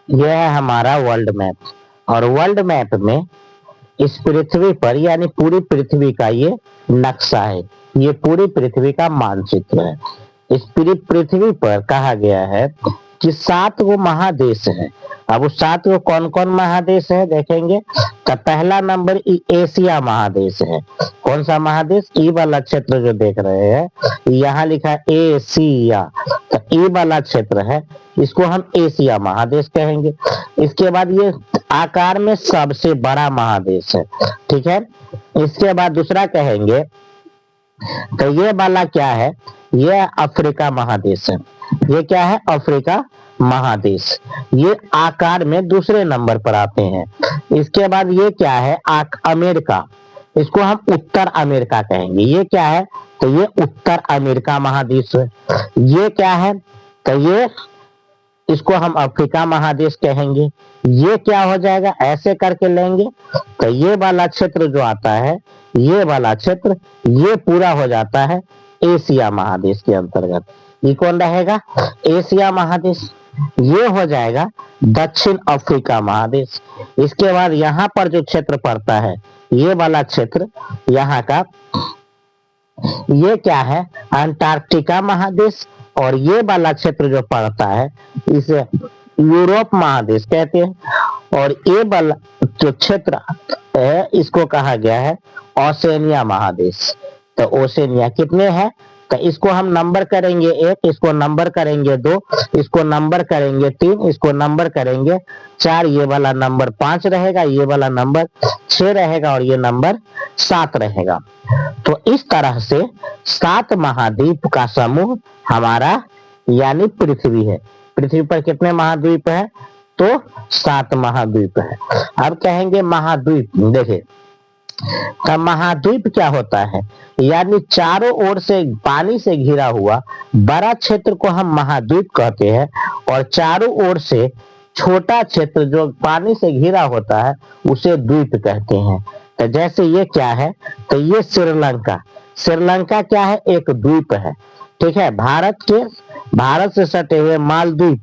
यह है हमारा वर्ल्ड मैप। और वर्ल्ड मैप में इस पृथ्वी पर यानी पूरी पृथ्वी का ये नक्शा है, ये पूरी पृथ्वी का मानचित्र है। इस पूरी पृथ्वी पर कहा गया है कि 7 गो महादेश है। अब उस 7 गो कौन कौन महादेश है देखेंगे। तो पहला नंबर एशिया महादेश है। कौन सा महादेश? ई वाला क्षेत्र जो देख रहे हैं यहाँ लिखा है एशिया, तो ई वाला क्षेत्र है, इसको हम एशिया महादेश कहेंगे। इसके बाद ये आकार में सबसे बड़ा महादेश है, ठीक है। इसके बाद दूसरा कहेंगे तो ये वाला क्या है, ये अफ्रीका महादेश है। ये क्या है? अफ्रीका महादेश। ये आकार में दूसरे नंबर पर आते हैं। इसके बाद ये क्या है? अमेरिका, इसको हम उत्तर अमेरिका कहेंगे। ये क्या है? तो ये उत्तर अमेरिका महादेश है। ये क्या है? तो ये इसको हम अफ्रीका महादेश कहेंगे। ये क्या हो जाएगा? ऐसे करके लेंगे तो ये वाला क्षेत्र जो आता है, ये वाला क्षेत्र, ये पूरा हो जाता है एशिया महादेश के अंतर्गत। ये कौन रहेगा? एशिया महादेश। ये हो जाएगा दक्षिण अफ्रीका महादेश। इसके बाद यहाँ पर जो क्षेत्र पड़ता है, ये वाला क्षेत्र यहाँ का, ये क्या है? अंटार्कटिका महादेश। और ये वाला क्षेत्र जो पड़ता है इसे यूरोप महादेश कहते हैं। और ये वाला जो क्षेत्र है इसको कहा गया है ओशनिया महादेश। तो ओशनिया कितने हैं? तो इसको हम नंबर करेंगे 1, इसको नंबर करेंगे 2, इसको नंबर करेंगे 3, इसको नंबर करेंगे 4, ये वाला नंबर 5 रहेगा, ये वाला नंबर 6 रहेगा और ये नंबर 7 रहेगा। तो इस तरह से 7 महाद्वीप का समूह हमारा यानी पृथ्वी है। पृथ्वी पर कितने महाद्वीप है? तो 7 महाद्वीप है। अब कहेंगे महाद्वीप। देखिए का महाद्वीप क्या होता है, यानी चारों ओर से पानी से घिरा हुआ बड़ा क्षेत्र को हम महाद्वीप कहते हैं। और चारों ओर से छोटा क्षेत्र जो पानी से घिरा होता है उसे द्वीप कहते हैं। तो जैसे ये क्या है? तो ये श्रीलंका। श्रीलंका क्या है? एक द्वीप है, ठीक है। भारत से सटे हुए मालदीव,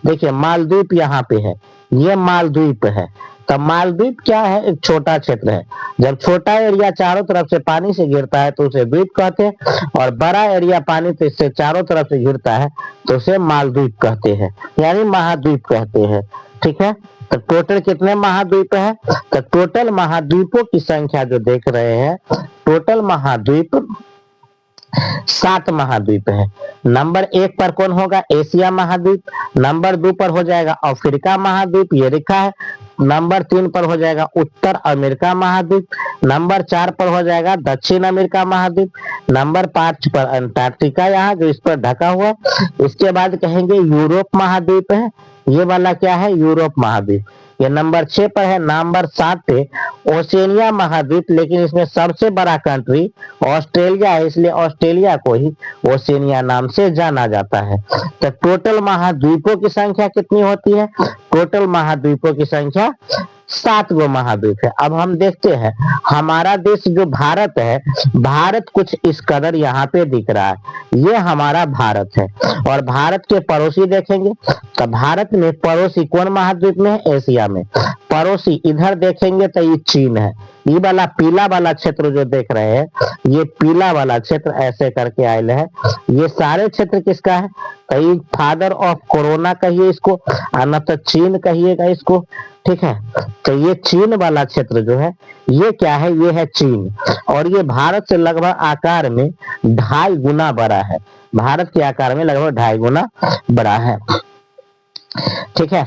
देखिए मालदीव यहाँ पे है, ये मालदीव है। तो मालदीव क्या है? एक छोटा क्षेत्र है। जब छोटा एरिया चारों तरफ से पानी से घिरता है तो उसे द्वीप कहते हैं, और बड़ा एरिया पानी से चारों तरफ से घिरता है तो उसे मालदीव कहते हैं, यानी महाद्वीप कहते हैं, ठीक है। तो टोटल कितने महाद्वीप है? तो टोटल महाद्वीपों की संख्या जो देख रहे हैं, टोटल महाद्वीप 7 महाद्वीप है। नंबर 1 पर कौन होगा? एशिया महाद्वीप। नंबर 2 पर हो जाएगा अफ्रीका महाद्वीप, ये लिखा है। नंबर 3 पर हो जाएगा उत्तर अमेरिका महाद्वीप। नंबर 4 पर हो जाएगा दक्षिण अमेरिका महाद्वीप। नंबर 5 पर अंटार्कटिका, यहाँ जो इस पर ढका हुआ। इसके बाद कहेंगे यूरोप महाद्वीप है, ये वाला क्या है? यूरोप महाद्वीप। ये नंबर 6 पर है। नंबर 7 पे ओशनिया महाद्वीप, लेकिन इसमें सबसे बड़ा कंट्री ऑस्ट्रेलिया है, इसलिए ऑस्ट्रेलिया को ही ओशनिया नाम से जाना जाता है। तो टोटल महाद्वीपों की संख्या कितनी होती है? टोटल महाद्वीपों की संख्या 7 गो महाद्वीप है। अब हम देखते हैं हमारा देश जो भारत है, भारत कुछ इस कदर यहाँ पे दिख रहा है, ये हमारा भारत है। और भारत के पड़ोसी देखेंगे तो भारत में पड़ोसी कौन महाद्वीप में है? एशिया में। पड़ोसी इधर देखेंगे तो ये चीन है। ये वाला पीला वाला क्षेत्र जो देख रहे हैं, ये पीला वाला क्षेत्र ऐसे करके आयल है। ये सारे क्षेत्र किसका है? तो ये फादर ऑफ कोरोना कहिए इसको, न तो चीन कहिएगा इसको, ठीक है। तो ये चीन वाला क्षेत्र जो है, ये क्या है? ये है चीन। और ये भारत से लगभग आकार में 2.5 गुना बड़ा है। भारत के आकार में लगभग 2.5 गुना बड़ा है, ठीक है।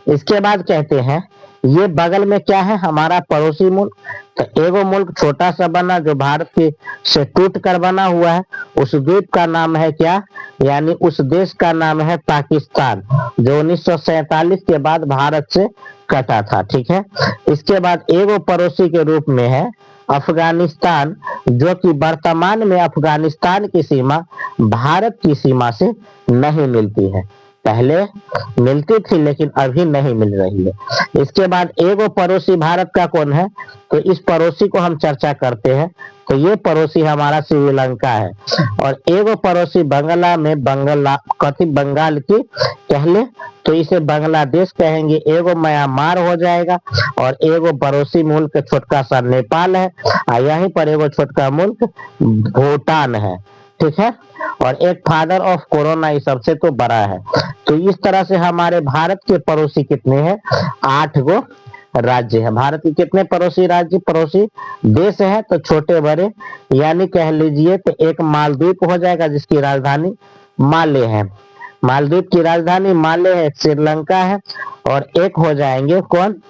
इसके बाद कहते हैं ये बगल में क्या है? हमारा पड़ोसी मुल्क। तो एगो मुल्क छोटा सा बना जो भारत के से टूट कर बना हुआ है, उस द्वीप का नाम है क्या? यानी उस देश का नाम है पाकिस्तान, जो 1947 के बाद भारत से कटा था, ठीक है। इसके बाद एगो पड़ोसी के रूप में है अफगानिस्तान, जो कि वर्तमान में अफगानिस्तान की सीमा भारत की सीमा से नहीं मिलती है। पहले मिलती थी लेकिन अभी नहीं मिल रही है। इसके बाद एगो पड़ोसी भारत का कौन है, तो इस पड़ोसी को हम चर्चा करते हैं। तो ये पड़ोसी हमारा श्रीलंका है, और एगो पड़ोसी बंगला में बंगाल की कह ले तो इसे बांग्लादेश कहेंगे। एगो म्यांमार हो जाएगा, और एगो पड़ोसी मुल्क छोटका सा नेपाल है, और यहीं पर एगो छोटका मुल्क भूटान है, ठीक है। और एक फादर ऑफ कोरोना ये सबसे तो बड़ा है। तो इस तरह से हमारे भारत के पड़ोसी कितने हैं, 8 गो राज्य है। भारत के कितने पड़ोसी राज्य, पड़ोसी देश है, तो छोटे बड़े, यानी कह लीजिए तो एक मालदीव हो जाएगा जिसकी राजधानी माले है, मालदीव की राजधानी माले है। श्रीलंका है, और एक हो जाएंगे कौन,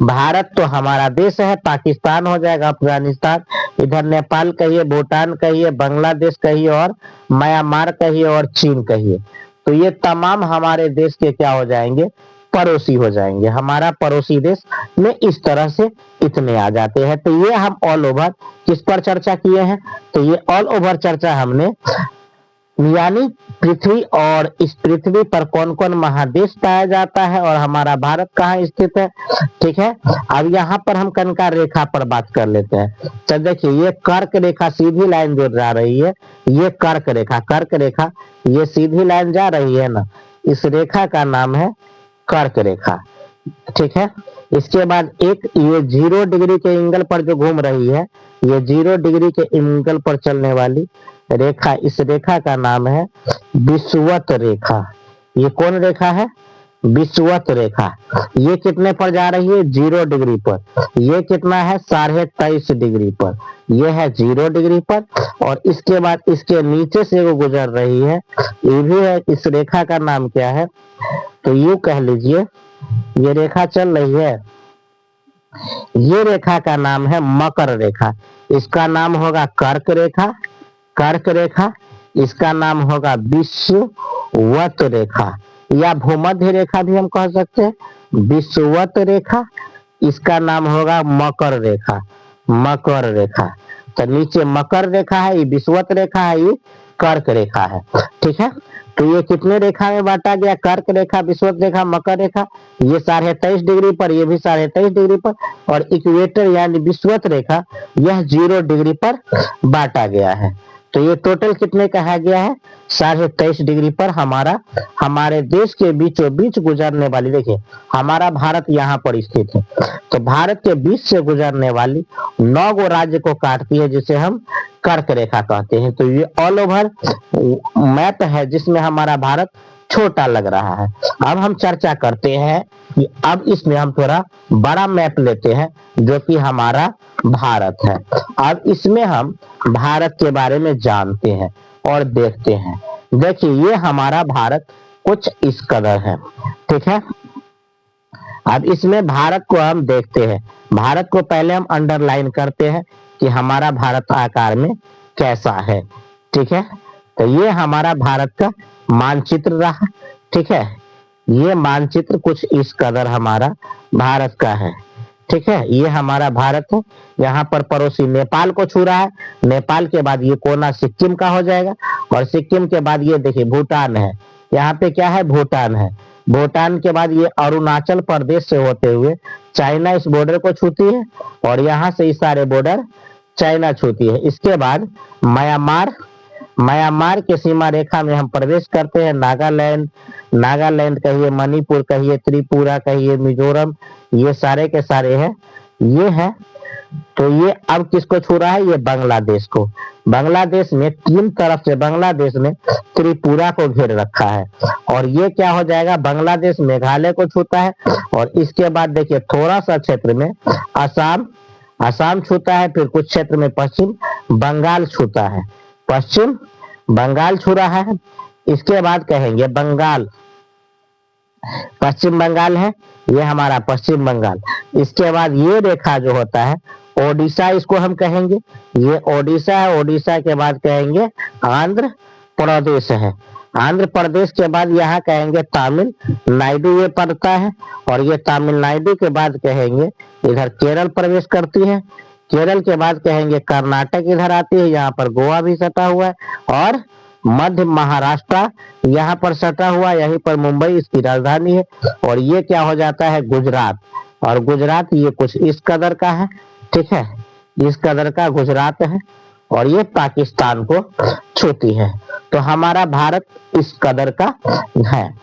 भारत तो हमारा देश है, पाकिस्तान हो जाएगा, अफगानिस्तान, इधर नेपाल कहिए, भूटान कहिए, बांग्लादेश कहिए, और म्यांमार कहिए, और चीन कहिए। तो ये तमाम हमारे देश के क्या हो जाएंगे, पड़ोसी हो जाएंगे। हमारा पड़ोसी देश में इस तरह से इतने आ जाते हैं। तो ये हम ऑल ओवर किस पर चर्चा किए हैं, तो ये ऑल ओवर चर्चा हमने यानी पृथ्वी, और इस पृथ्वी पर कौन कौन महादेश पाया जाता है, और हमारा भारत कहाँ स्थित है, ठीक है। अब यहाँ पर हम कनका रेखा पर बात कर लेते हैं। तो देखिए ये कर्क रेखा सीधी लाइन जो जा रही है, ये कर्क रेखा ये सीधी लाइन जा रही है ना, इस रेखा का नाम है कर्क रेखा, ठीक है। इसके बाद एक ये 0 डिग्री के एंगल पर जो घूम रही है, ये 0 डिग्री के एंगल पर चलने वाली रेखा, इस रेखा का नाम है विषुवत रेखा। ये कौन रेखा है, विषुवत रेखा। ये कितने पर जा रही है, 0 डिग्री पर। ये कितना है, 23.5 डिग्री पर। ये है 0 डिग्री पर, और इसके बाद इसके नीचे से वो गुजर रही है, ये भी है। इस रेखा का नाम क्या है, तो यूं कह लीजिए ये रेखा चल रही है, ये रेखा का नाम है मकर रेखा। इसका नाम होगा कर्क रेखा। इसका नाम होगा विषुवत रेखा, या भूमध्य रेखा भी हम कह सकते हैं, विषुवत रेखा। इसका नाम होगा मकर रेखा। तो नीचे मकर रेखा है, ये विषुवत रेखा है, ये कर्क रेखा है, ठीक है। तो ये कितने रेखा में बांटा गया, कर्क रेखा, विषुवत रेखा, मकर रेखा। ये 23.5 डिग्री पर, ये भी 23.5 डिग्री पर, और इक्वेटर यानी विषुवत रेखा यह 0 डिग्री पर बांटा गया है। तो ये टोटल कितने कहा गया है, 23.5 डिग्री पर हमारे देश के बीचों बीच गुजरने वाली, देखिए हमारा भारत यहाँ पर स्थित है, तो भारत के बीच से गुजरने वाली 9 गो राज्य को काटती है, जिसे हम कर्क रेखा कहते हैं। तो ये ऑल ओवर मैप है जिसमें हमारा भारत छोटा लग रहा है। अब हम चर्चा करते हैं कि अब इसमें हम थोड़ा बड़ा मैप लेते हैं जो कि हमारा भारत है। अब इसमें हम भारत के बारे में जानते हैं और देखते हैं। देखिए ये हमारा भारत कुछ इस कदर है, ठीक है। अब इसमें भारत को हम देखते हैं, भारत को पहले हम अंडरलाइन करते हैं कि हमारा भारत आकार में कैसा है, ठीक है। तो ये हमारा भारत का मानचित्र रहा, ठीक है। ये मानचित्र कुछ इस कदर हमारा भारत का है, ठीक है। ये हमारा भारत है, यहाँ पर पड़ोसी नेपाल को छू रहा है, नेपाल के बाद ये कोना सिक्किम का हो जाएगा, और सिक्किम के बाद ये देखिए भूटान है, यहाँ पे क्या है, भूटान है। भूटान के बाद ये अरुणाचल प्रदेश से होते हुए चाइना इस बॉर्डर को छूती है, और यहाँ से इस सारे बॉर्डर चाइना छूती है। इसके बाद म्यांमार के सीमा रेखा में हम प्रवेश करते हैं। नागालैंड कहिए, मणिपुर कहिए, त्रिपुरा कहिए, मिजोरम, ये सारे के सारे हैं, ये है। तो ये अब किसको छू रहा है, ये बांग्लादेश को। बांग्लादेश में 3 तरफ से बांग्लादेश ने त्रिपुरा को घेर रखा है, और ये क्या हो जाएगा, बांग्लादेश मेघालय को छूता है। और इसके बाद देखिए थोड़ा सा क्षेत्र में असम छूता है, फिर कुछ क्षेत्र में पश्चिम बंगाल छूता है, पश्चिम बंगाल छू रहा है। इसके बाद कहेंगे बंगाल, पश्चिम बंगाल है, ये हमारा पश्चिम बंगाल। इसके बाद ये रेखा जो होता है ओडिशा, इसको हम कहेंगे, ये ओडिशा है। ओडिशा के बाद कहेंगे आंध्र प्रदेश है, आंध्र प्रदेश के बाद यहाँ कहेंगे तमिलनाडु ये पड़ता है, और ये तमिलनाडु के बाद कहेंगे इधर केरल प्रवेश करती है। केरल के बाद कहेंगे कर्नाटक इधर आती है, यहाँ पर गोवा भी सटा हुआ है, और मध्य महाराष्ट्र यहाँ पर सटा हुआ, यहीं पर मुंबई इसकी राजधानी है। और ये क्या हो जाता है, गुजरात। और गुजरात ये कुछ इस कदर का है, ठीक है, इस कदर का गुजरात है। और ये पाकिस्तान को छूती है। तो हमारा भारत इस कदर का है,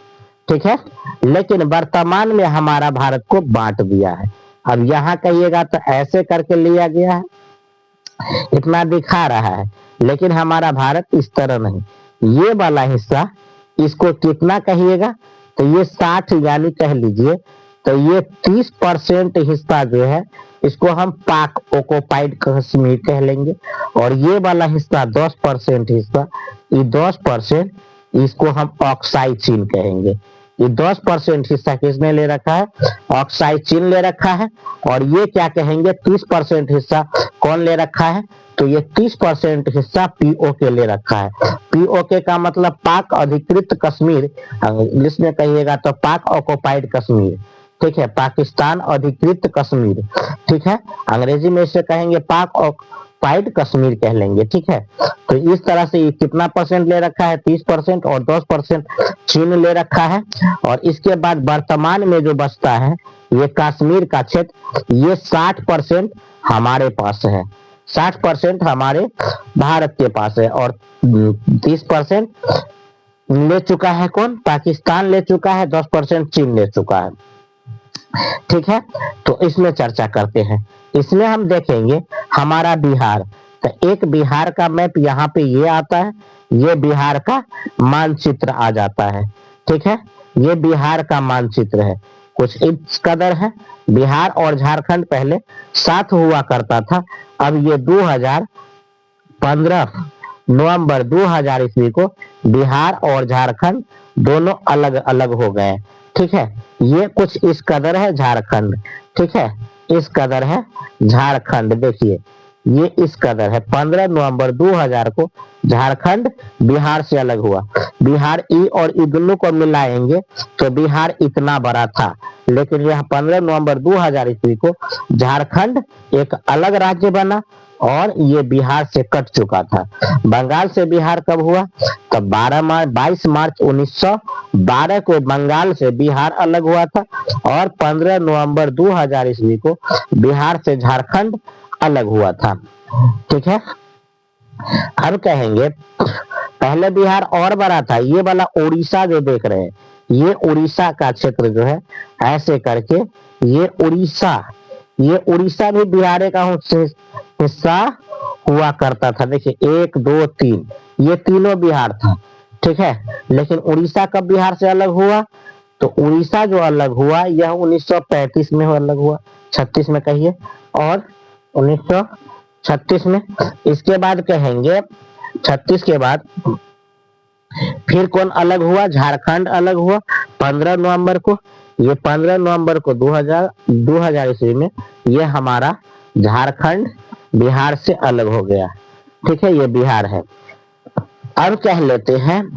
ठीक है। लेकिन वर्तमान में हमारा भारत को बांट दिया है। अब यहाँ कहिएगा तो ऐसे करके लिया गया है, इतना दिखा रहा है, लेकिन हमारा भारत इस तरह नहीं। ये वाला हिस्सा इसको कितना कहिएगा, तो ये 60 यानी कह लीजिए, तो ये 30% हिस्सा जो है इसको हम पाक ऑक्युपाइड कश्मीर कह लेंगे। और ये वाला हिस्सा 10% हिस्सा, ये 10% इसको हम ऑक्साई चीन कहेंगे। ये 10% हिस्सा किसने ले रखा है, ऑक्साई चीन ले रखा है। और ये क्या कहेंगे, 30% हिस्सा कौन ले रखा है, तो ये 30% हिस्सा पीओके ले रखा है। पीओके का मतलब पाक अधिकृत कश्मीर, इंग्लिश में कहिएगा तो पाक ऑक्युपाइड कश्मीर, ठीक है, पाकिस्तान अधिकृत कश्मीर, ठीक है। अंग्रेजी में इसे कहेंगे पाक ऑक्युपाइड कश्मीर कह लेंगे, ठीक है। तो इस तरह से ये कितना परसेंट ले रखा है, 30%, और 10% चीन ले रखा है। और इसके बाद वर्तमान में जो बचता है ये कश्मीर का क्षेत्र, ये 60% हमारे पास है, 60% हमारे भारत के पास है। और 30% ले चुका है कौन, पाकिस्तान ले चुका है, 10% चीन ले चुका है, ठीक है। तो इसमें चर्चा करते हैं। इसमें हम देखेंगे हमारा बिहार, तो एक बिहार का मैप यहाँ पे ये आता है, ये बिहार का मानचित्र आ जाता है, ठीक है। ये बिहार का मानचित्र है, कुछ इस कदर है। बिहार और झारखंड पहले साथ हुआ करता था, अब ये 2015 नवंबर 2000 ईस्वी को बिहार और झारखंड दोनों अलग अलग हो गए, ठीक है। ये कुछ इस कदर है झारखंड, ठीक है, इस कदर है झारखंड। देखिए ये इस कदर है, 15 नवंबर 2000 को झारखंड बिहार से अलग हुआ। बिहार ई और ई दोनों को मिलाएंगे तो बिहार इतना बड़ा था, लेकिन यह 15 नवंबर 2000 ईस्वी को झारखंड एक अलग राज्य बना और ये बिहार से कट चुका था। बंगाल से बिहार कब हुआ, तो 22 मार्च 1912 को बंगाल से बिहार अलग हुआ था। और 15 नवंबर 2000 ईस्वी को बिहार से झारखंड अलग हुआ था, ठीक है। अब कहेंगे पहले बिहार और बड़ा था, ये वाला उड़ीसा जो देख रहे हैं, ये उड़ीसा का क्षेत्र जो है ऐसे करके, ये उड़ीसा भी बिहार का हिस्सा हुआ करता था। देखिए 1 2 3 ये तीनों बिहार था, ठीक है। लेकिन उड़ीसा कब बिहार से अलग हुआ, तो उड़ीसा जो अलग हुआ यह 1935 में अलग हुआ, 36 में कहिए, और 1936 में। इसके बाद कहेंगे 36 के बाद फिर कौन अलग हुआ, झारखंड अलग हुआ 15 नवंबर को। ये 15 नवंबर को 2000 ईस्वी में ये हमारा झारखंड बिहार से अलग हो गया, ठीक है, ये बिहार है। अब कह लेते हैं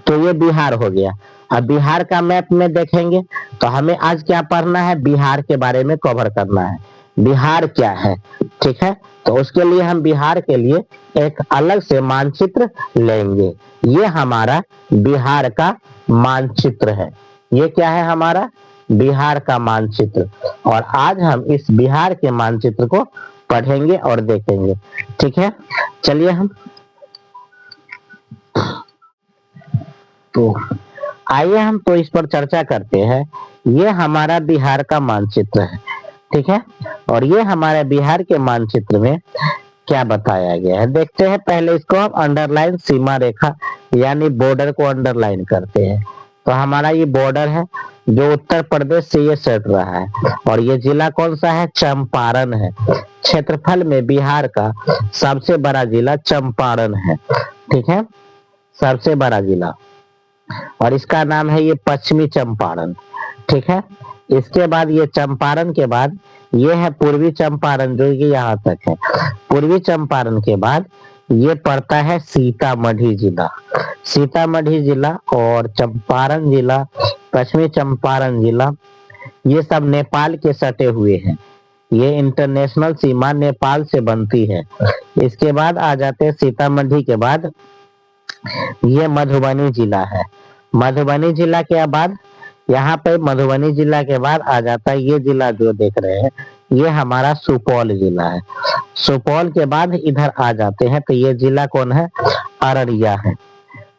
तो ये बिहार हो गया। अब बिहार का मैप में देखेंगे तो हमें आज क्या पढ़ना है, बिहार के बारे में कवर करना है, बिहार क्या है, ठीक है। तो उसके लिए हम बिहार के लिए एक अलग से मानचित्र लेंगे। ये हमारा बिहार का मानचित्र है, ये क्या है, हमारा बिहार का मानचित्र। और आज हम इस बिहार के मानचित्र को पढ़ेंगे और देखेंगे, ठीक है। चलिए हम तो आइए हम तो इस पर चर्चा करते हैं। ये हमारा बिहार का मानचित्र है, ठीक है। और ये हमारे बिहार के मानचित्र में क्या बताया गया है, देखते हैं। पहले इसको हम अंडरलाइन सीमा रेखा यानी बॉर्डर को अंडरलाइन करते हैं। तो हमारा ये बॉर्डर है जो उत्तर प्रदेश से ये सट रहा है। और ये जिला कौन सा है, चंपारण है। क्षेत्रफल में बिहार का सबसे बड़ा जिला चंपारण है, ठीक है, सबसे बड़ा जिला। और इसका नाम है ये पश्चिमी चंपारण, ठीक है। इसके बाद ये चंपारण के बाद ये है पूर्वी चंपारण, जो कि यहाँ तक है। पूर्वी चंपारण के बाद ये पड़ता है सीतामढ़ी जिला, सीतामढ़ी जिला और चंपारण जिला, पश्चिमी चंपारण जिला, ये सब नेपाल के सटे हुए हैं। ये इंटरनेशनल सीमा नेपाल से बनती है। इसके बाद आ जाते हैं सीतामढ़ी के बाद ये मधुबनी जिला है। मधुबनी जिला के बाद यहाँ पे मधुबनी जिला के बाद आ जाता है ये जिला जो देख रहे हैं, ये हमारा सुपौल जिला है। सुपौल के बाद इधर आ जाते हैं तो ये जिला कौन है, अररिया है।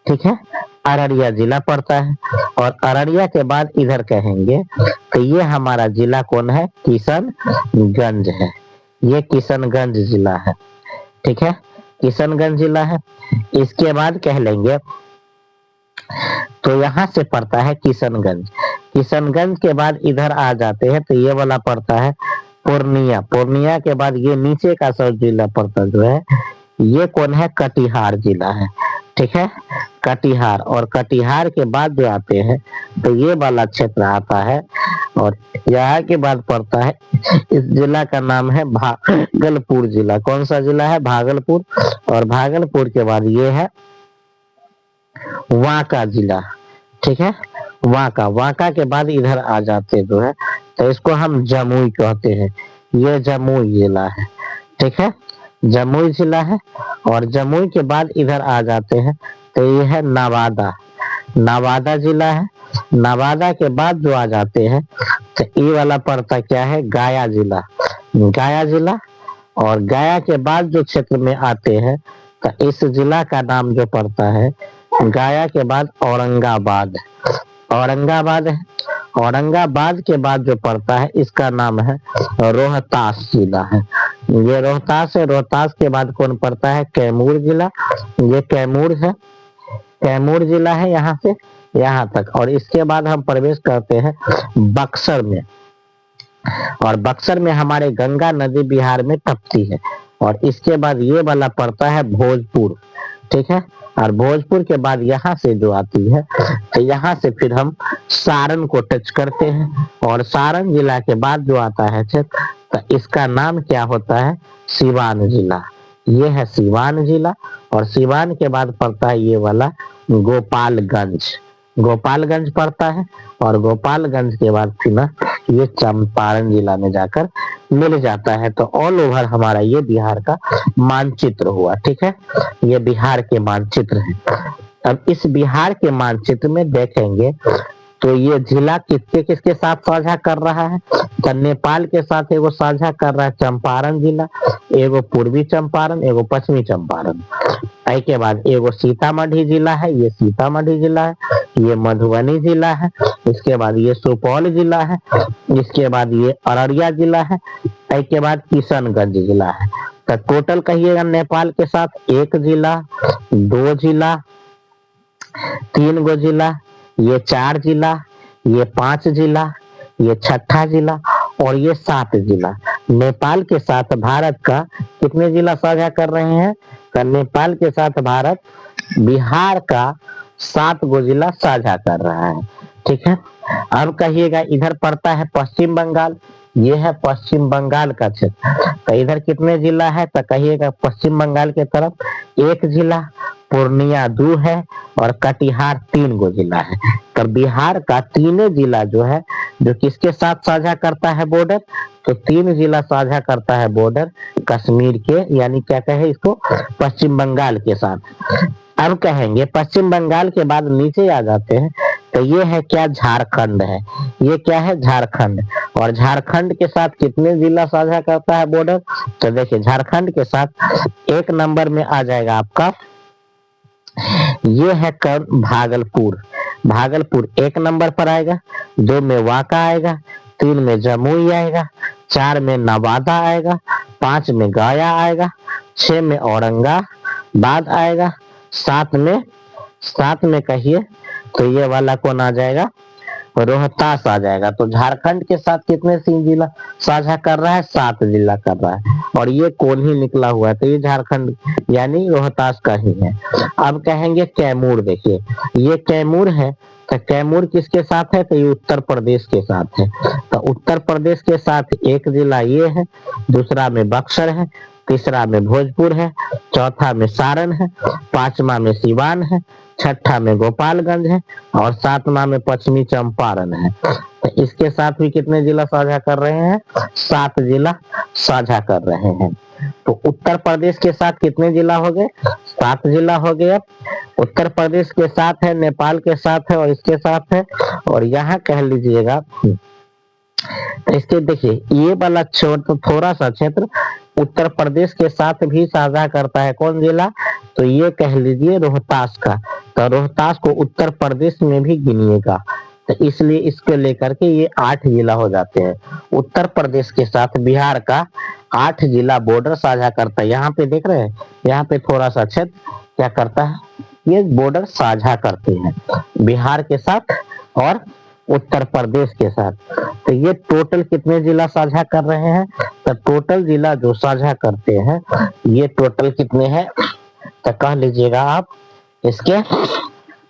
ठीक है, अररिया जिला पड़ता है। और अररिया के बाद इधर कहेंगे तो ये हमारा जिला कौन है, किशनगंज है। ये किशनगंज जिला है। ठीक है, किशनगंज जिला है। इसके बाद कह लेंगे तो यहाँ से पड़ता है किशनगंज। किशनगंज के बाद इधर आ जाते हैं तो ये वाला पड़ता है पूर्णिया। पूर्णिया के बाद ये नीचे का सब जिला पड़ता जो है, ये कौन है, कटिहार जिला है। ठीक है, कटिहार। और कटिहार के बाद जो आते हैं तो ये वाला क्षेत्र आता है। और यहाँ के बाद पड़ता है, इस जिला का नाम है भागलपुर जिला। कौन सा जिला है, भागलपुर। और भागलपुर के बाद ये है वांका जिला। ठीक है, वांका। वांका के बाद इधर आ जाते जो है तो इसको हम जमुई कहते हैं। ये जमुई जिला है। ठीक है, जमुई जिला है। और जमुई के बाद इधर आ जाते हैं तो ये है नवादा। नवादा जिला है। नवादा के बाद जो आ जाते हैं तो ये वाला पड़ता क्या है, गया जिला। गया जिला। और गया के बाद जो क्षेत्र में आते हैं तो इस जिला का नाम जो पड़ता है, गया के बाद औरंगाबाद। औरंगाबाद है। औरंगाबाद के बाद जो पड़ता है इसका नाम है रोहतास जिला है। ये रोहतास है। रोहतास के बाद कौन पड़ता है, कैमूर जिला। ये कैमूर है। कैमूर जिला है यहाँ से यहाँ तक। और इसके बाद हम प्रवेश करते हैं बक्सर में। और बक्सर में हमारे गंगा नदी बिहार में टपती है। और इसके बाद ये वाला पड़ता है भोजपुर। ठीक है, और भोजपुर के बाद यहाँ से जो आती है तो यहाँ से फिर हम सारण को टच करते हैं। और सारण जिला के बाद जो आता है क्षेत्र तो इसका नाम क्या होता है, सिवान जिला। ये है सिवान जिला। और सिवान के बाद पड़ता है ये वाला गोपालगंज। गोपालगंज पड़ता है। और गोपालगंज के बाद फिर ना ये चंपारण जिला में जाकर मिल जाता है। तो ऑल ओवर हमारा ये बिहार का मानचित्र हुआ। ठीक है, ये बिहार के मानचित्र है। अब इस बिहार के मानचित्र में देखेंगे तो ये जिला किसके किसके साथ साझा कर रहा है, तो नेपाल के साथ एगो साझा कर रहा है चंपारण जिला, एगो पूर्वी चंपारण, एगो पश्चिमी चंपारण। के बाद एगो सीतामढ़ी जिला है, ये सीतामढ़ी जिला है। ये मधुबनी जिला है। इसके बाद ये सुपौल जिला है। इसके बाद ये अररिया जिला है। के बाद किशनगंज जिला है। तो टोटल कहिएगा नेपाल के साथ 1 जिला, 2 जिला, 3 गो जिला, ये 4 जिला, ये 5 जिला, ये 6ठा जिला और ये 7 जिला। नेपाल के साथ भारत का कितने जिला साझा कर रहे हैं, तो नेपाल के साथ भारत बिहार का 7 गो जिला साझा कर रहा है। ठीक है, अब कहिएगा इधर पड़ता है पश्चिम बंगाल। ये है पश्चिम बंगाल का क्षेत्र। तो इधर कितने जिला है, तो कहिएगा पश्चिम बंगाल के तरफ 1 जिला, पूर्णिया 2 है और कटिहार 3 गो जिला है। तो बिहार का 3 जिला जो है जो किसके साथ साझा करता है बॉर्डर, तो 3 जिला साझा करता है बॉर्डर कश्मीर के, यानी क्या कहे इसको, पश्चिम बंगाल के साथ। अब कहेंगे पश्चिम बंगाल के बाद नीचे आ जाते हैं तो ये है क्या, झारखंड है। ये क्या है, झारखंड। और झारखंड के साथ कितने जिला साझा करता है बॉर्डर, तो देखिए झारखंड के साथ 1 नंबर में आ जाएगा आपका, ये है भागलपुर। भागलपुर 1 नंबर पर आएगा, 2 में वाका आएगा, 3 में जमुई आएगा, 4 में नवादा आएगा, 5 में गया आएगा, 6 में औरंगाबाद आएगा, 7 में कहिए तो ये वाला कौन आ जाएगा, रोहतास आ जाएगा। तो झारखंड के साथ कितने जिला साझा कर रहा है, 7 जिला कर रहा है। और ये कौन ही निकला हुआ है, तो ये झारखंड यानी रोहतास का ही है। अब कहेंगे कैमूर। देखिए ये कैमूर है, तो कैमूर किसके साथ है, तो ये उत्तर प्रदेश के साथ है। तो उत्तर प्रदेश के साथ 1 जिला ये है, दूसरा में बक्सर है, तीसरा में भोजपुर है, चौथा में सारण है, 5वां में सिवान है, 6ठा में गोपालगंज है और 7वां में पश्चिमी चंपारण है। तो इसके साथ भी कितने जिला साझा कर रहे हैं, 7 जिला साझा कर रहे हैं। तो उत्तर प्रदेश के साथ कितने जिला हो गए, 7 जिला हो गए। उत्तर प्रदेश के साथ है, नेपाल के साथ है और इसके साथ है। और यहाँ कह लीजिएगा इसके देखिए ये वाला क्षेत्र, थोड़ा सा क्षेत्र उत्तर प्रदेश के साथ भी साझा करता है। कौन जिला? तो ये कह लीजिए रोहतास का। तो रोहतास को उत्तर प्रदेश में भी गिनिएगा, तो इसलिए इसको लेकर के ये 8 जिला हो जाते हैं। उत्तर प्रदेश के साथ बिहार का 8 जिला बॉर्डर साझा करता है। यहाँ पे देख रहे हैं, यहाँ पे थोड़ा सा क्षेत्र क्या करता है, ये बॉर्डर साझा करते हैं बिहार के साथ और उत्तर प्रदेश के साथ। तो ये टोटल कितने जिला साझा कर रहे हैं? तो टोटल जिला जो साझा करते हैं ये टोटल कितने हैं? तो कह लीजिएगा आप इसके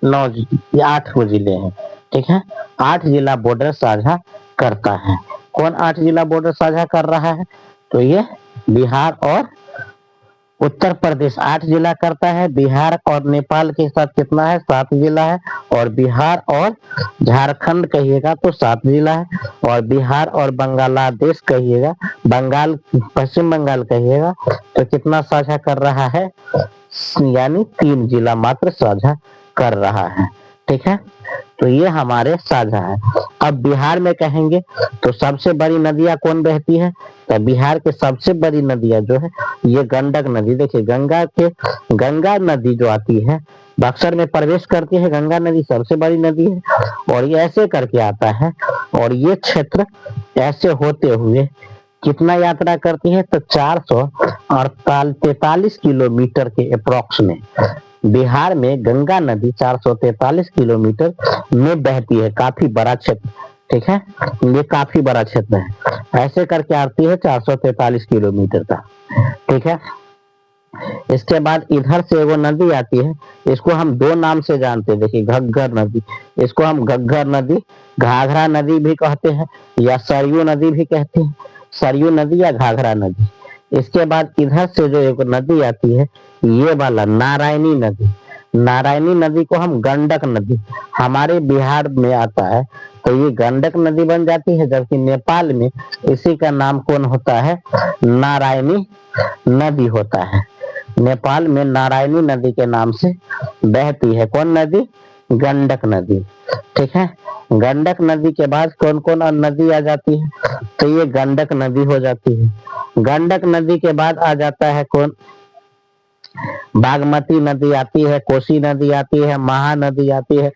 9 या 8 को जिले हैं। ठीक है, 8 जिला बॉर्डर साझा करता है। कौन 8 जिला बॉर्डर साझा कर रहा है? तो ये बिहार और उत्तर प्रदेश 8 जिला करता है। बिहार और नेपाल के साथ कितना है? 7 जिला है। और बिहार और झारखंड कहिएगा तो 7 जिला है। और बिहार और बांग्लादेश कहिएगा, बंगाल, पश्चिम बंगाल कहिएगा तो कितना साझा कर रहा है? यानी 3 जिला मात्र साझा कर रहा है। ठीक है, तो ये हमारे साझा है। अब बिहार में कहेंगे तो सबसे बड़ी नदियां कौन बहती है? तो बिहार के सबसे बड़ी नदियां जो है ये गंडक नदी। देखिए गंगा नदी जो आती है बक्सर में प्रवेश करती है, गंगा नदी सबसे बड़ी नदी है और ये ऐसे करके आता है और ये क्षेत्र ऐसे होते हुए कितना यात्रा करती है? तो 443 किलोमीटर के अप्रोक्स में बिहार में गंगा नदी 443 किलोमीटर में बहती है। काफी बड़ा क्षेत्र, ठीक है, ये काफी बड़ा क्षेत्र है। ऐसे करके आती है 443 किलोमीटर का। ठीक है, इसके बाद इधर से वो नदी आती है, इसको हम 2 नाम से जानते हैं। देखिए घग्गर नदी, इसको हम घग्गर नदी, घाघरा नदी भी कहते हैं या सरयू नदी भी कहते हैं, सरयू नदी या घाघरा नदी। इसके बाद इधर से जो एक नदी आती है ये वाला नारायणी नदी, नारायणी नदी को हम गंडक नदी, हमारे बिहार में आता है तो ये गंडक नदी बन जाती है। जबकि नेपाल में इसी का नाम कौन होता है? नारायणी नदी होता है। नेपाल में नारायणी नदी के नाम से बहती है। कौन नदी? गंडक नदी। ठीक है, गंडक नदी के बाद कौन कौन नदी आ जाती है? तो ये गंडक नदी हो जाती है। गंडक नदी के बाद आ जाता है कौन? बागमती नदी आती है, कोसी नदी आती है, महानदी आती है,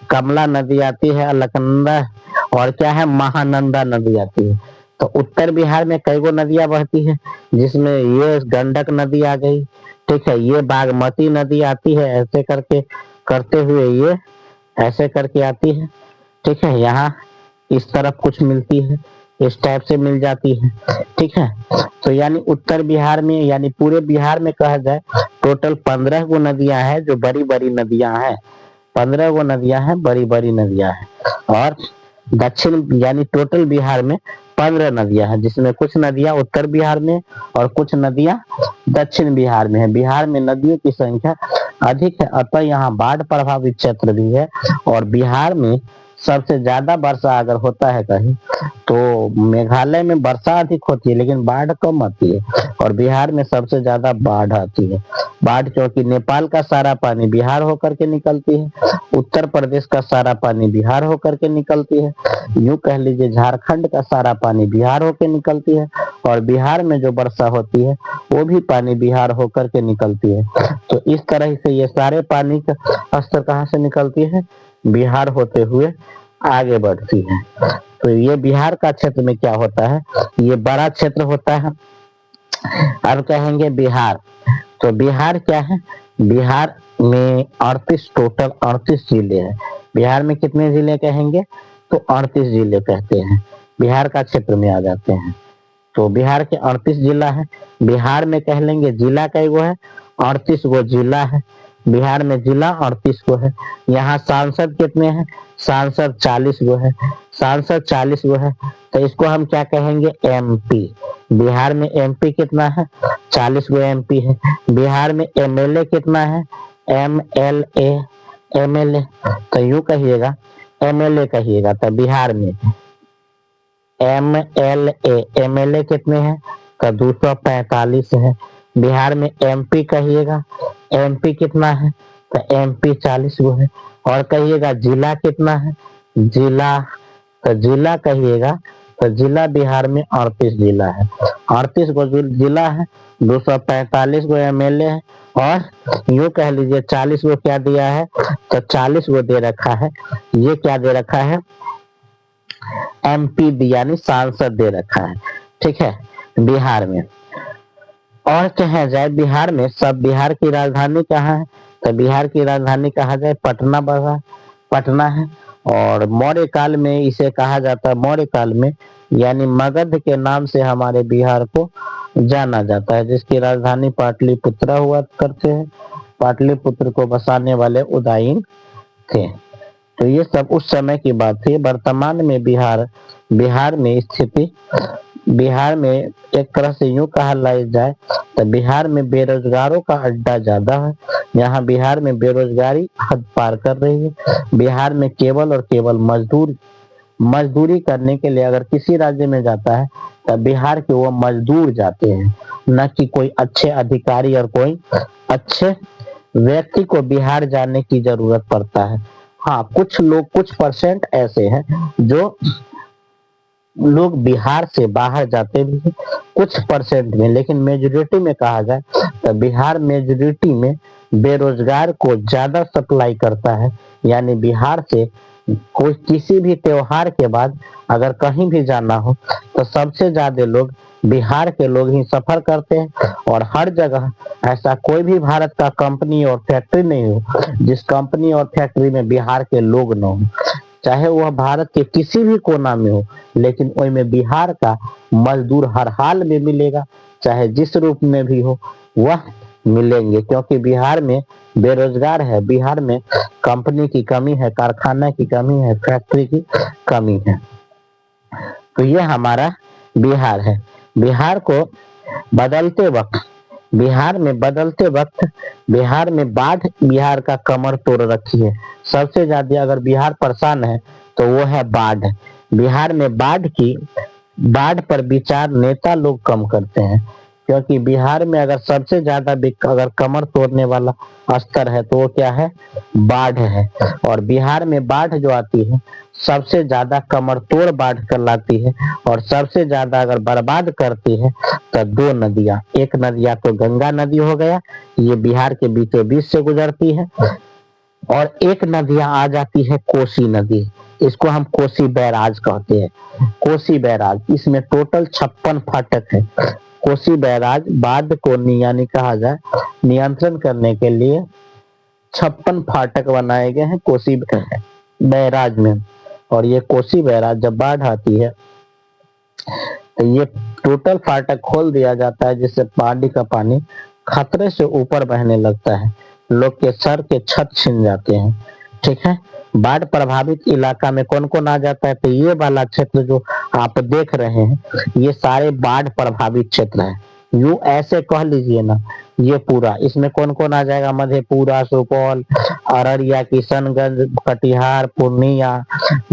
कमला नदी आती है, अलकनंदा और क्या है, महानंदा नदी आती है। तो उत्तर बिहार में कई गो नदियां बहती है जिसमें ये गंडक नदी आ गई। ठीक है, ये बागमती नदी आती है, ऐसे करके करते हुए ये ऐसे करके आती है। ठीक है, यहाँ इस तरफ कुछ मिलती है, इस टाइप से मिल जाती है। ठीक है, तो यानी उत्तर बिहार में यानी पूरे बिहार में कहा जाए टोटल 15 गो नदियां हैं जो बड़ी बड़ी नदियां हैं। 15 गो नदियां हैं, बड़ी बड़ी नदियां हैं। और दक्षिण यानी टोटल बिहार में 15 नदियां हैं, जिसमें कुछ नदियां उत्तर बिहार में और कुछ नदियां दक्षिण बिहार में है। बिहार में नदियों की संख्या अधिक है, अतः यहाँ बाढ़ प्रभावित क्षेत्र भी है। और बिहार में सबसे ज्यादा वर्षा अगर होता है कहीं तो मेघालय में वर्षा अधिक होती है लेकिन बाढ़ कम आती है। और बिहार में सबसे ज्यादा बाढ़ आती है। बाढ़ क्योंकि नेपाल का सारा पानी बिहार होकर के निकलती है, उत्तर प्रदेश का सारा पानी बिहार होकर के निकलती है, यूं कह लीजिए झारखंड का सारा पानी बिहार होकर निकलती है। और बिहार में जो वर्षा होती है वो भी पानी बिहार होकर के निकलती है। तो इस तरह से ये सारे पानी का स्तर कहाँ से निकलती है? बिहार होते हुए आगे बढ़ती है। तो ये बिहार का क्षेत्र में क्या होता है? ये बड़ा क्षेत्र होता है। अब कहेंगे बिहार, तो बिहार क्या है? बिहार में 38 टोटल 38 जिले हैं। बिहार में कितने जिले कहेंगे? तो 38 जिले कहते हैं, बिहार का क्षेत्र में आ जाते हैं। तो बिहार के 38 जिला है। बिहार में कह लेंगे जिला कई गो है? 38 गो जिला है। बिहार में जिला 38 गो है। यहाँ सांसद कितने हैं? सांसद 40 गो है। सांसद 40 गो है तो इसको हम क्या कहेंगे? एमपी। बिहार में एमपी कितना है? 40 गो एमपी है। बिहार में एमएलए कितना है? एमएलए, एमएलए तो यूं कहिएगा, एमएलए कहिएगा। तो बिहार में एमएलए, एमएलए कितने हैं? तो 245 है। बिहार में एमपी कहिएगा, एमपी कितना है? तो एमपी 40 गो है। और कहिएगा जिला कितना है, जिला, तो जिला कहिएगा तो जिला बिहार में 38 जिला है, 38 गो जिला है, 245 गो एमएलए है, और यूं कह लीजिए 40 गो क्या दिया है, तो 40 गो दे रखा है, ये क्या दे रखा है, एमपी यानी सांसद दे रखा है। ठीक है, बिहार में। और कहा जाए बिहार में सब, बिहार की राजधानी कहाँ है, तो बिहार की राजधानी कहा जाए पटना बड़ा, पटना है। और मौर्य काल में इसे कहा जाता है, मौर्य काल में यानी मगध के नाम से हमारे बिहार को जाना जाता है, जिसकी राजधानी पाटलिपुत्र हुआ करते हैं। पाटलिपुत्र को बसाने वाले उदयन थे। तो ये सब उस समय की बात थी। वर्तमान में बिहार में स्थिति, बिहार में एक तरह से यूं कहा जाए तो बिहार में बेरोजगारों का अड्डा ज्यादा है। यहाँ बिहार में बेरोजगारी हद पार कर रही है। बिहार में केवल और केवल मजदूरी करने के लिए अगर किसी राज्य में जाता है तो बिहार के वो मजदूर जाते हैं, न कि कोई अच्छे अधिकारी और कोई अच्छे व्यक्ति को बिहार जाने की जरूरत पड़ता है। हाँ, कुछ लोग, कुछ परसेंट ऐसे हैं जो लोग बिहार से बाहर जाते भी हैं, कुछ परसेंट में, लेकिन मेजोरिटी में कहा जाए तो बिहार मेजोरिटी में बेरोजगार को ज्यादा सप्लाई करता है। यानी बिहार से कोई किसी भी त्योहार के बाद अगर कहीं भी जाना हो तो सबसे ज्यादा लोग बिहार के लोग ही सफर करते हैं। और हर जगह ऐसा कोई भी भारत का कंपनी और फैक्ट्री नहीं हो जिस कंपनी और फैक्ट्री में बिहार के लोग न हो, चाहे वह भारत के किसी भी कोना में हो, लेकिन उसमें बिहार का मजदूर हर हाल में मिलेगा, चाहे जिस रूप में भी हो वह मिलेंगे। क्योंकि बिहार में बेरोजगार है, बिहार में कंपनी की कमी है, कारखाना की कमी है, फैक्ट्री की कमी है। तो ये हमारा बिहार है। बिहार को बदलते वक्त, बिहार में बदलते वक्त बिहार में बाढ़ बिहार का कमर तोड़ रखी है। सबसे ज्यादा अगर बिहार परेशान है तो वो है बाढ़। बिहार में बाढ़ पर विचार नेता लोग कम करते हैं, क्योंकि बिहार में अगर सबसे ज्यादा अगर कमर तोड़ने वाला स्तर है तो वो क्या है, बाढ़ है। और बिहार में बाढ़ जो आती है सबसे ज्यादा कमर तोड़ बाढ़ कर लाती है, और सबसे ज्यादा अगर बर्बाद करती है तो दो नदियां, एक नदियां तो गंगा नदी हो गया, ये बिहार के बीचों बीच से गुजरती है, और एक नदियां आ जाती है कोसी नदी, इसको हम कोसी बैराज कहते हैं। कोसी बैराज, इसमें टोटल 56 फाटक है। कोसी बैराज बाढ़ को यानी कहा जाए नियंत्रण करने के लिए 56 फाटक बनाए गए हैं कोसी बैराज में। और ये कोसी बैराज जब बाढ़ आती है तो ये टोटल फाटक खोल दिया जाता है, जिससे पानी का पानी खतरे से ऊपर बहने लगता है, लोग के सर के छत छिन जाते हैं। ठीक है, बाढ़ प्रभावित इलाका में कौन कौन आ जाता है, तो ये वाला क्षेत्र जो आप देख रहे हैं ये सारे बाढ़ प्रभावित क्षेत्र है। यूं ऐसे कह लीजिए ना, ये पूरा, इसमें कौन कौन आ जाएगा, मधेपुरा, सुपौल, अररिया, किशनगंज, कटिहार, पूर्णिया,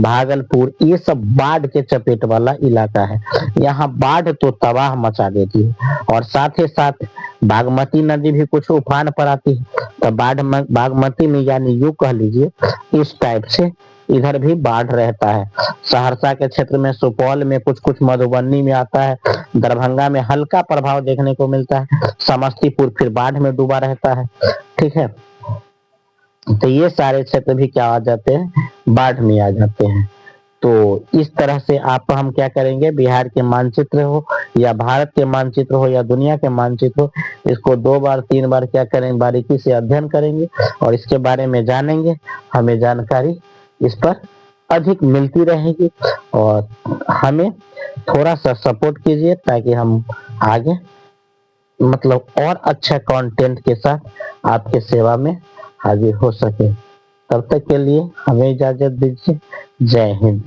भागलपुर, ये सब बाढ़ के चपेट वाला इलाका है। यहाँ बाढ़ तो तबाह मचा देती है, और साथ ही साथ बागमती नदी भी कुछ उफान पर आती है, तो बागमती में यानी यूं कह लीजिए इस टाइप से इधर भी बाढ़ रहता है। सहरसा के क्षेत्र में, सुपौल में कुछ कुछ, मधुबनी में आता है, दरभंगा में हल्का प्रभाव देखने को मिलता है, समस्तीपुर फिर बाढ़ में डूबा रहता है। ठीक है, तो ये सारे क्षेत्र भी क्या आ जाते हैं, बाढ़ में आ जाते हैं। तो इस तरह से आप हम क्या करेंगे, बिहार के मानचित्र हो या भारत के मानचित्र हो या दुनिया के मानचित्र हो, इसको 2 बार 3 बार क्या करेंगे, बारीकी से अध्ययन करेंगे और इसके बारे में जानेंगे। हमें जानकारी इस पर अधिक मिलती रहेगी, और हमें थोड़ा सा सपोर्ट कीजिए ताकि हम आगे मतलब और अच्छा कंटेंट के साथ आपके सेवा में हाजिर हो सके। तब तक के लिए हमें इजाजत दीजिए। जय हिंद।